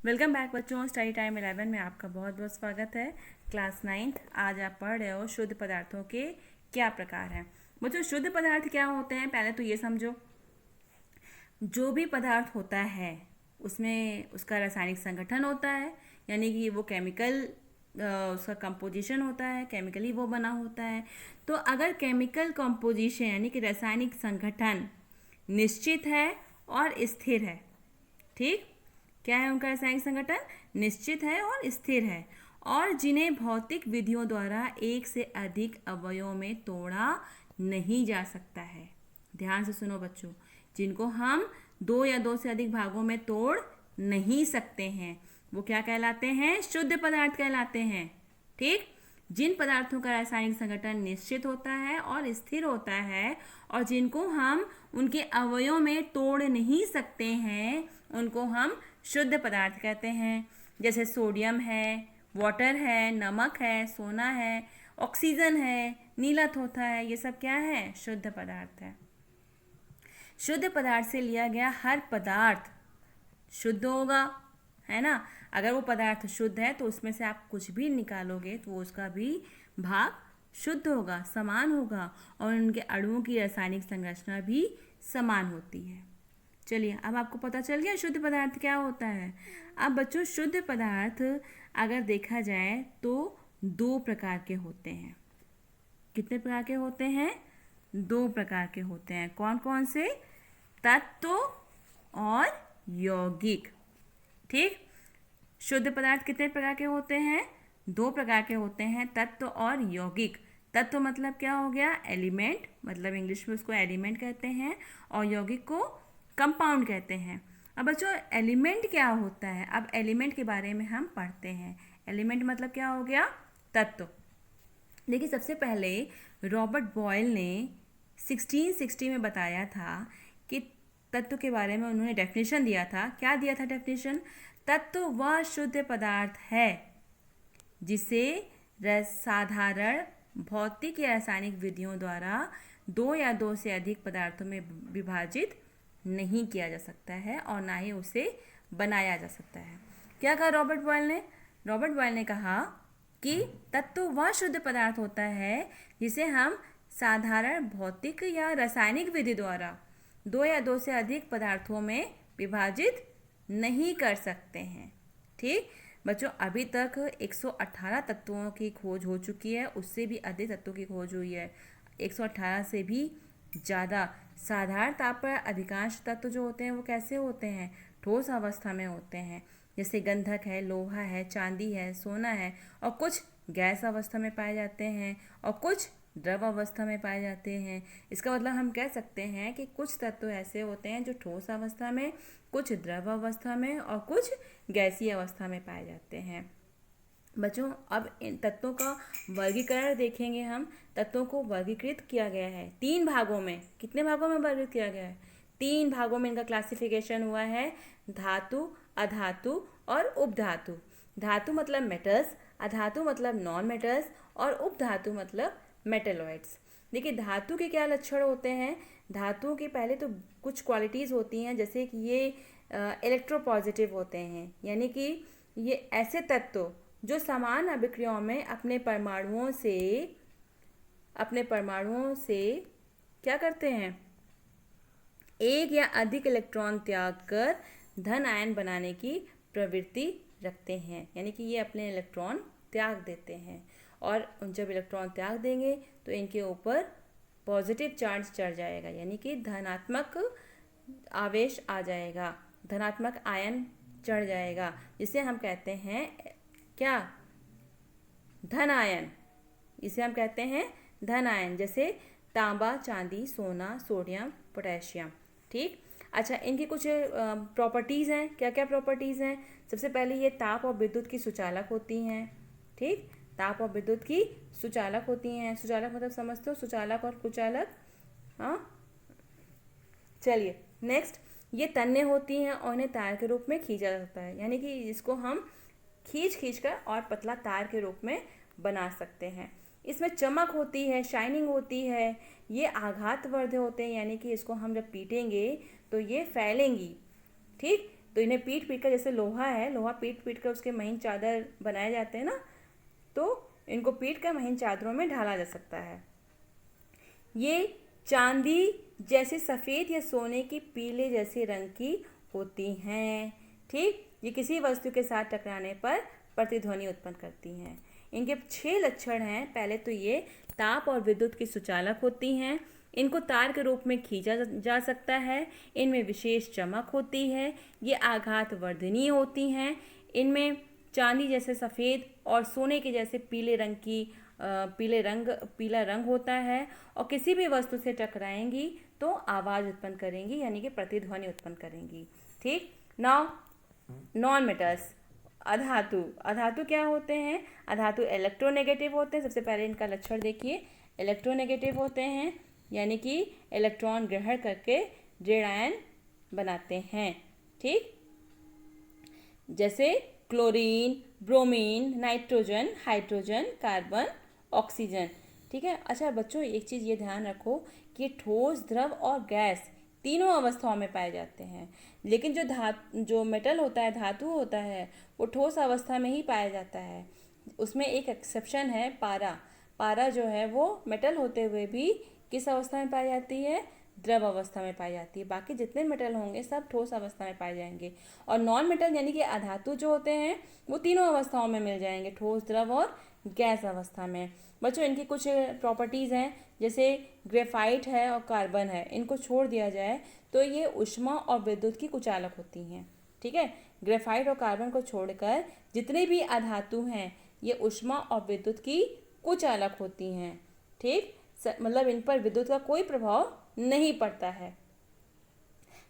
Welcome back बच्चों। Study time 11 में आपका बहुत बहुत स्वागत है। क्लास 9th आज आप पढ़ रहे हो शुद्ध पदार्थों के क्या प्रकार हैं। बच्चों, शुद्ध पदार्थ क्या होते हैं पहले तो ये समझो। जो भी पदार्थ होता है उसमें उसका रासायनिक संगठन होता है, यानी कि वो केमिकल उसका कंपोजिशन होता है, केमिकली वो बना होता है। तो अगर केमिकल कंपोजिशन यानी कि रासायनिक संगठन निश्चित है और स्थिर है, ठीक, क्या है उनका रासायनिक संगठन? निश्चित है और स्थिर है, और जिन्हें भौतिक विधियों द्वारा एक से अधिक अवयवों में तोड़ा नहीं जा सकता है। ध्यान से सुनो बच्चों, जिनको हम दो या दो से अधिक भागों में तोड़ नहीं सकते हैं वो क्या कहलाते हैं? शुद्ध पदार्थ कहलाते हैं। ठीक, जिन पदार्थों का रासायनिक संगठन निश्चित होता है और स्थिर होता है और जिनको हम उनके अवयवों में तोड़ नहीं सकते हैं उनको हम शुद्ध पदार्थ कहते हैं। जैसे सोडियम है, वाटर है, नमक है, सोना है, ऑक्सीजन है, नीला थोथा है, ये सब क्या है? शुद्ध पदार्थ है। शुद्ध पदार्थ से लिया गया हर पदार्थ शुद्ध होगा, है ना। अगर वो पदार्थ शुद्ध है तो उसमें से आप कुछ भी निकालोगे तो उसका भी भाग शुद्ध होगा, समान होगा, और उनके अणुओं की रासायनिक संरचना भी समान होती है। चलिए, अब आपको पता चल गया शुद्ध पदार्थ क्या होता है। अब बच्चों, शुद्ध पदार्थ अगर देखा जाए तो दो प्रकार के होते हैं। कितने प्रकार के होते हैं? दो प्रकार के होते हैं। कौन कौन से? तत्व और यौगिक। ठीक, शुद्ध पदार्थ कितने प्रकार के होते हैं? दो प्रकार के होते हैं, तत्व और यौगिक। तत्व मतलब क्या हो गया? एलिमेंट, मतलब इंग्लिश में उसको एलिमेंट कहते हैं, और यौगिक को कंपाउंड कहते हैं। अब बच्चों, एलिमेंट क्या होता है? अब एलिमेंट के बारे में हम पढ़ते हैं। एलिमेंट मतलब क्या हो गया? तत्व। देखिए, सबसे पहले रॉबर्ट बॉयल ने 1660 में बताया था कि तत्व के बारे में उन्होंने डेफिनेशन दिया था। क्या दिया था डेफिनेशन? तत्व वह शुद्ध पदार्थ है जिसे साधारण भौतिक या रासायनिक विधियों द्वारा दो या दो से अधिक पदार्थों में विभाजित नहीं किया जा सकता है और ना ही उसे बनाया जा सकता है। क्या कहा रॉबर्ट बॉयल ने? रॉबर्ट बॉयल ने कहा कि तत्व वह शुद्ध पदार्थ होता है जिसे हम साधारण भौतिक या रासायनिक विधि द्वारा दो या दो से अधिक पदार्थों में विभाजित नहीं कर सकते हैं। ठीक बच्चों, अभी तक 118 तत्वों की खोज हो चुकी है, उससे भी अधिक तत्वों की खोज हुई है, 118 से भी ज़्यादा। साधारण ताप पर अधिकांश तत्व जो होते हैं वो कैसे होते हैं? ठोस अवस्था में होते हैं, जैसे गंधक है, लोहा है, चांदी है, सोना है, और कुछ गैस अवस्था में पाए जाते हैं और कुछ द्रव अवस्था में पाए जाते हैं। इसका मतलब हम कह सकते हैं कि कुछ तत्व ऐसे होते हैं जो ठोस अवस्था में, कुछ द्रव अवस्था में और कुछ गैसीय अवस्था में पाए जाते हैं। बच्चों, अब इन तत्वों का वर्गीकरण देखेंगे हम। तत्वों को वर्गीकृत किया गया है 3 भागों में। कितने भागों में वर्गीकृत किया गया है? 3 भागों में इनका क्लासिफिकेशन हुआ है। धातु, अधातु और उपधातु। धातु मतलब मेटल्स, अधातु मतलब नॉन मेटल्स, और उपधातु मतलब मेटेलॉइड्स। देखिए, धातु के क्या लक्षण होते हैं? धातुओं की पहले तो कुछ क्वालिटीज़ होती हैं, जैसे कि ये इलेक्ट्रोपॉजिटिव होते हैं, यानी कि ये ऐसे तत्व जो समान अभिक्रियाओं में अपने परमाणुओं से क्या करते हैं? एक या अधिक इलेक्ट्रॉन त्याग कर धन आयन बनाने की प्रवृत्ति रखते हैं, यानी कि ये अपने इलेक्ट्रॉन त्याग देते हैं, और जब इलेक्ट्रॉन त्याग देंगे तो इनके ऊपर पॉजिटिव चार्ज चढ़ जाएगा, यानी कि धनात्मक आवेश आ जाएगा, धनात्मक आयन चढ़ जाएगा, जिसे हम कहते हैं क्या? धन आयन। इसे हम कहते हैं धन आयन, जैसे तांबा, चांदी, सोना, सोडियम, पोटेशियम। ठीक, अच्छा, इनकी कुछ प्रॉपर्टीज़ हैं। क्या क्या प्रॉपर्टीज़ हैं? सबसे पहले ये ताप और विद्युत की सुचालक होती हैं। ठीक, ताप और विद्युत की सुचालक होती हैं। सुचालक मतलब समझते हो? सुचालक और कुचालक। हाँ, चलिए नेक्स्ट, ये तन्य होती हैं और इन्हें तार के रूप में खींचा जा सकता है, यानी कि इसको हम खींच कर और पतला तार के रूप में बना सकते हैं। इसमें चमक होती है, शाइनिंग होती है। ये आघातवर्ध होते हैं, यानी कि इसको हम जब पीटेंगे तो ये फैलेंगी। ठीक, तो इन्हें पीट पीट कर, जैसे लोहा है, लोहा पीट पीट कर उसके महीन चादर बनाए जाते हैं ना, तो इनको पीट कर महीन चादरों में ढाला जा सकता है। ये चांदी जैसे सफ़ेद या सोने की पीले जैसे रंग की होती हैं। ठीक, ये किसी वस्तु के साथ टकराने पर प्रतिध्वनि उत्पन्न करती हैं। इनके 6 लक्षण हैं। पहले तो ये ताप और विद्युत की सुचालक होती हैं। इनको तार के रूप में खींचा जा सकता है। इनमें विशेष चमक होती है। ये आघात वर्धनीय होती हैं। इनमें चांदी जैसे सफ़ेद और सोने के जैसे पीला रंग होता है और किसी भी वस्तु से टकराएंगी तो आवाज़ उत्पन्न करेंगी, यानी कि प्रतिध्वनि उत्पन्न करेंगी। ठीक, नाउ नॉन मेटल्स, अधातु। अधातु क्या होते हैं? अधातु इलेक्ट्रोनेगेटिव होते हैं। सबसे पहले इनका लक्षण देखिए, इलेक्ट्रोनेगेटिव होते हैं, यानी कि इलेक्ट्रॉन ग्रहण करके ऋण आयन बनाते हैं। ठीक, जैसे chlorine, bromine, nitrogen, hydrogen, carbon, oxygen. ठीक है। अच्छा बच्चों, एक चीज़ ये ध्यान रखो कि ठोस, द्रव और गैस तीनों अवस्थाओं में पाए जाते हैं, लेकिन जो मेटल होता है, धातु होता है, वो ठोस अवस्था में ही पाया जाता है। उसमें एक एक्सेप्शन है, पारा। पारा जो है वो मेटल होते हुए भी किस अवस्था में पाई जाती है? द्रव अवस्था में पाई जाती है। बाकी जितने मेटल होंगे सब ठोस अवस्था में पाए जाएंगे। और नॉन मेटल यानी कि अधातु जो होते हैं वो तीनों अवस्थाओं में मिल जाएंगे, ठोस, द्रव और गैस अवस्था में। बच्चों, इनकी कुछ प्रॉपर्टीज़ हैं, जैसे ग्रेफाइट है और कार्बन है, इनको छोड़ दिया जाए तो ये ऊष्मा और विद्युत की कुचालक होती हैं। ठीक है, ग्रेफाइट और कार्बन को छोड़कर जितने भी अधातु हैं ये ऊष्मा और विद्युत की कुचालक होती हैं। ठीक, मतलब इन पर विद्युत का कोई प्रभाव नहीं पड़ता है।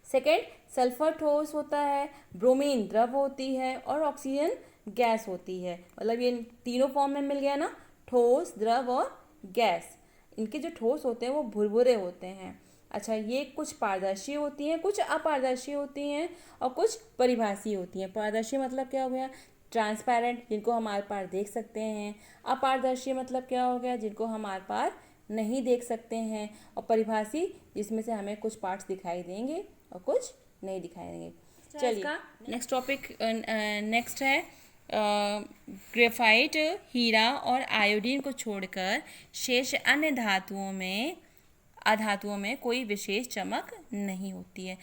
सेकेंड, सल्फर ठोस होता है, ब्रोमीन द्रव होती है और ऑक्सीजन गैस होती है। मतलब ये तीनों फॉर्म में मिल गया ना, ठोस, द्रव और गैस। इनके जो ठोस होते हैं वो भुरभुरे होते हैं। अच्छा, ये कुछ पारदर्शी होती हैं, कुछ अपारदर्शी होती हैं और कुछ परिभाषी होती हैं। पारदर्शी मतलब क्या हो गया? ट्रांसपेरेंट, जिनको हम आर पार देख सकते हैं। अपारदर्शी मतलब क्या हो गया? जिनको हम आर पार नहीं देख सकते हैं। और परिभाषी, जिसमें से हमें कुछ पार्ट्स दिखाई देंगे और कुछ नहीं दिखाई देंगे। चलिए नेक्स्ट टॉपिक, नेक्स्ट है ग्रेफाइट, हीरा और आयोडीन को छोड़कर शेष अन्य अधातुओं में कोई विशेष चमक नहीं होती है।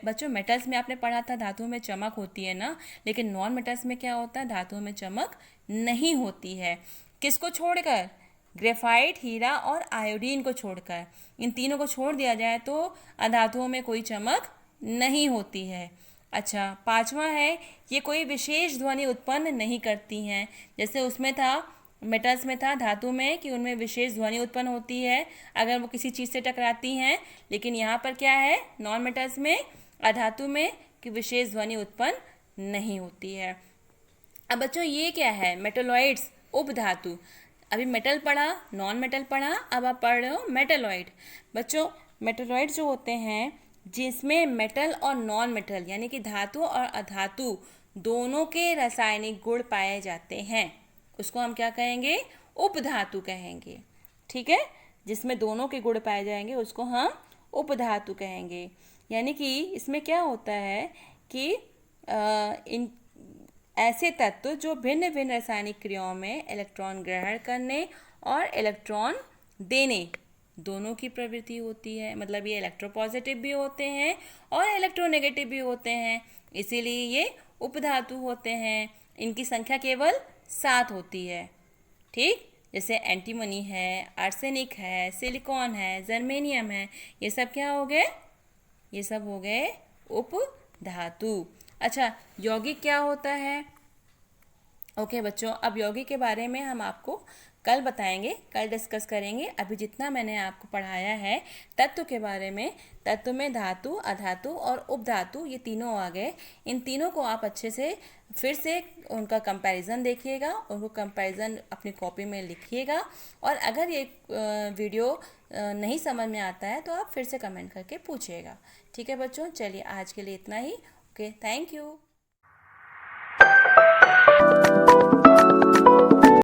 बच्चों, मेटल्स में आपने पढ़ा था धातुओं में चमक होती है ना, लेकिन नॉन मेटल्स में क्या होता है? धातुओं में चमक नहीं होती है। किसको छोड़कर? ग्रेफाइट, हीरा और आयोडीन को छोड़कर। इन तीनों को छोड़ दिया जाए तो अधातुओं में कोई चमक नहीं होती है। अच्छा, पांचवा है, ये कोई विशेष ध्वनि उत्पन्न नहीं करती हैं। जैसे उसमें था, मेटल्स में था, धातु में, कि उनमें विशेष ध्वनि उत्पन्न होती है अगर वो किसी चीज़ से टकराती हैं, लेकिन यहाँ पर क्या है? नॉन मेटल्स में, अधातु में, कि विशेष ध्वनि उत्पन्न नहीं होती है। अब बच्चों, ये क्या है? मेटलॉइड्स, उपधातु। अभी मेटल पढ़ा, नॉन मेटल पढ़ा, अब आप पढ़ रहे हो मेटलॉइड। बच्चों, मेटलॉइड जो होते हैं जिसमें मेटल और नॉन मेटल यानी कि धातु और अधातु दोनों के रासायनिक गुण पाए जाते हैं, उसको हम क्या कहेंगे? उपधातु कहेंगे। ठीक है, जिसमें दोनों के गुण पाए जाएंगे उसको हम उपधातु कहेंगे। यानी कि इसमें क्या होता है कि इन ऐसे तत्व जो भिन्न भिन्न रासायनिक क्रियाओं में इलेक्ट्रॉन ग्रहण करने और इलेक्ट्रॉन देने दोनों की प्रवृत्ति होती है। मतलब ये इलेक्ट्रोपॉजिटिव भी होते हैं और इलेक्ट्रोनेगेटिव भी होते हैं, इसीलिए ये उपधातु होते हैं। इनकी संख्या केवल 7 होती है। ठीक, जैसे एंटीमनी है, आर्सेनिक है, सिलिकॉन है, जर्मेनियम है, ये सब क्या हो गए? ये सब हो गए उपधातु। अच्छा, यौगिक क्या होता है? ओके बच्चों, अब यौगिक के बारे में हम आपको कल बताएंगे, कल डिस्कस करेंगे। अभी जितना मैंने आपको पढ़ाया है तत्व के बारे में, तत्व में धातु, अधातु और उपधातु ये तीनों आ गए। इन तीनों को आप अच्छे से फिर से उनका कंपैरिजन देखिएगा, उनको कंपैरिजन अपनी कॉपी में लिखिएगा। और अगर ये वीडियो नहीं समझ में आता है तो आप फिर से कमेंट करके पूछिएगा। ठीक है बच्चों, चलिए आज के लिए इतना ही। Okay, thank you.